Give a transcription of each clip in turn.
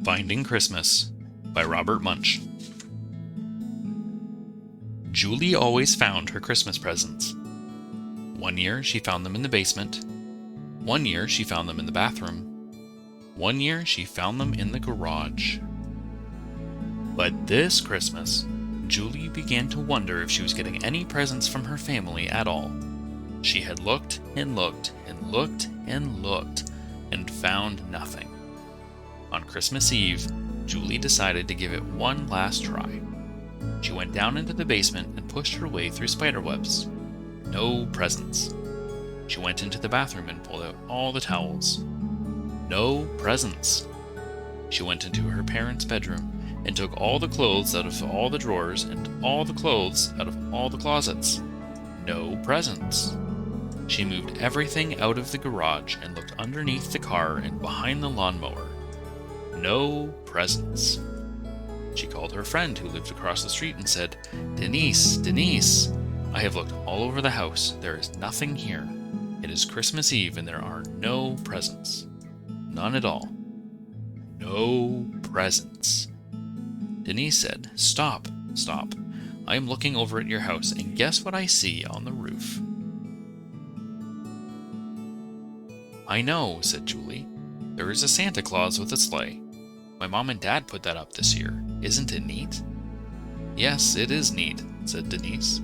Finding Christmas by Robert Munsch. Julie always found her Christmas presents. One year she found them in the basement. One year she found them in the bathroom. One year she found them in the garage. But this Christmas, Julie began to wonder if she was getting any presents from her family at all. She had looked and looked and looked and looked and found nothing. On Christmas Eve, Julie decided to give it one last try. She went down into the basement and pushed her way through spiderwebs. No presents. She went into the bathroom and pulled out all the towels. No presents. She went into her parents' bedroom and took all the clothes out of all the drawers and all the clothes out of all the closets. No presents. She moved everything out of the garage and looked underneath the car and behind the lawnmower. No presents. She called her friend who lived across the street and said, Denise, I have looked all over the house. There is nothing here. It is Christmas Eve and there are no presents. None at all. No presents. Denise said, Stop. I am looking over at your house and guess what I see on the roof? I know, said Julie. There is a Santa Claus with a sleigh. My mom and dad put that up this year. Isn't it neat? Yes, it is neat, said Denise.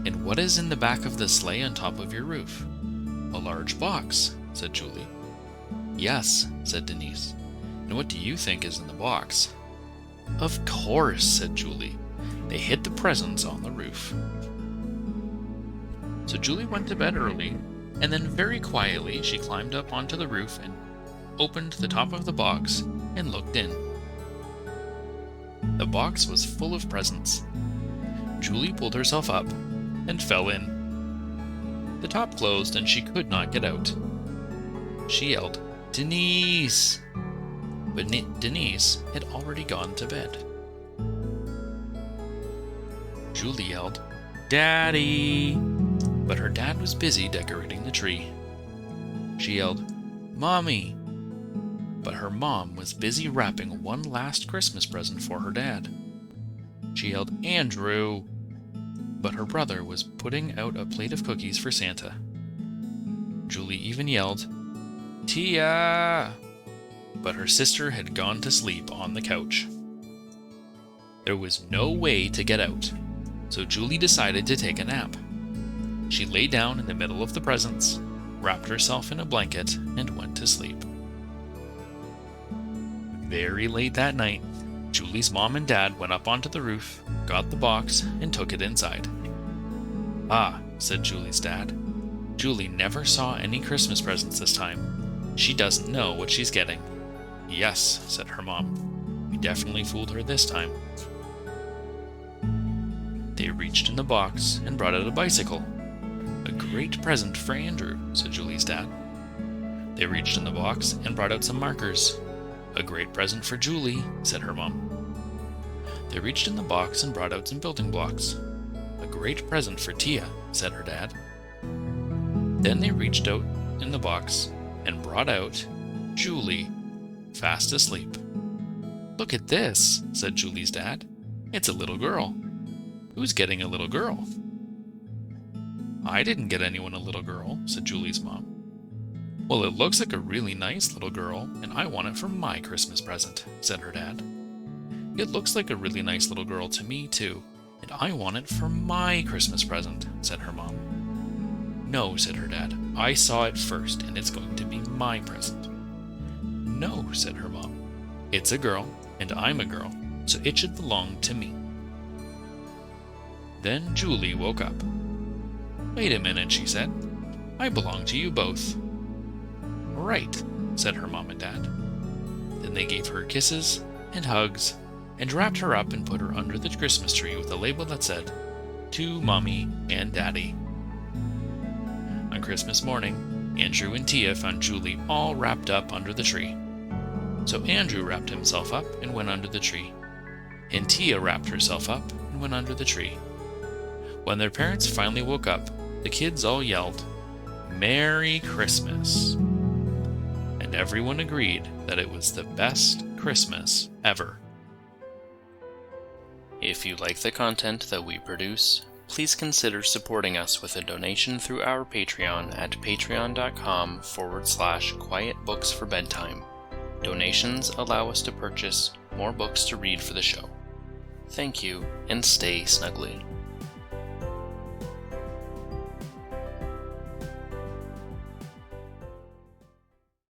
And what is in the back of the sleigh on top of your roof? A large box, said Julie. Yes, said Denise. And what do you think is in the box? Of course, said Julie. They hid the presents on the roof. So Julie went to bed early, and then very quietly she climbed up onto the roof and opened the top of the box and looked in. The box was full of presents. Julie pulled herself up and fell in. The top closed and she could not get out. She yelled, Denise! But Denise had already gone to bed. Julie yelled, Daddy! But her dad was busy decorating the tree. She yelled, Mommy! But her mom was busy wrapping one last Christmas present for her dad. She yelled, Andrew! But her brother was putting out a plate of cookies for Santa. Julie even yelled, Tia! But her sister had gone to sleep on the couch. There was no way to get out, so Julie decided to take a nap. She lay down in the middle of the presents, wrapped herself in a blanket, and went to sleep. Very late that night, Julie's mom and dad went up onto the roof, got the box, and took it inside. Ah, said Julie's dad. Julie never saw any Christmas presents this time. She doesn't know what she's getting. Yes, said her mom. We definitely fooled her this time. They reached in the box and brought out a bicycle. A great present for Andrew, said Julie's dad. They reached in the box and brought out some markers. A great present for Julie, said her mom. They reached in the box and brought out some building blocks. A great present for Tia, said her dad. Then they reached out in the box and brought out Julie, fast asleep. Look at this, said Julie's dad. It's a little girl. Who's getting a little girl? I didn't get anyone a little girl, said Julie's mom. Well, it looks like a really nice little girl, and I want it for my Christmas present, said her dad. It looks like a really nice little girl to me, too, and I want it for my Christmas present, said her mom. No, said her dad. I saw it first, and it's going to be my present. No, said her mom. It's a girl, and I'm a girl, so it should belong to me. Then Julie woke up. Wait a minute, she said. I belong to you both. Right, said her mom and dad. Then they gave her kisses and hugs and wrapped her up and put her under the Christmas tree with a label that said, To Mommy and Daddy. On Christmas morning, Andrew and Tia found Julie all wrapped up under the tree. So Andrew wrapped himself up and went under the tree. And Tia wrapped herself up and went under the tree. When their parents finally woke up, the kids all yelled, Merry Christmas! And and everyone agreed that it was the best Christmas ever. If you like the content that we produce, please consider supporting us with a donation through our Patreon at patreon.com/Quiet Books for Bedtime. Donations allow us to purchase more books to read for the show. Thank you, and stay snuggly.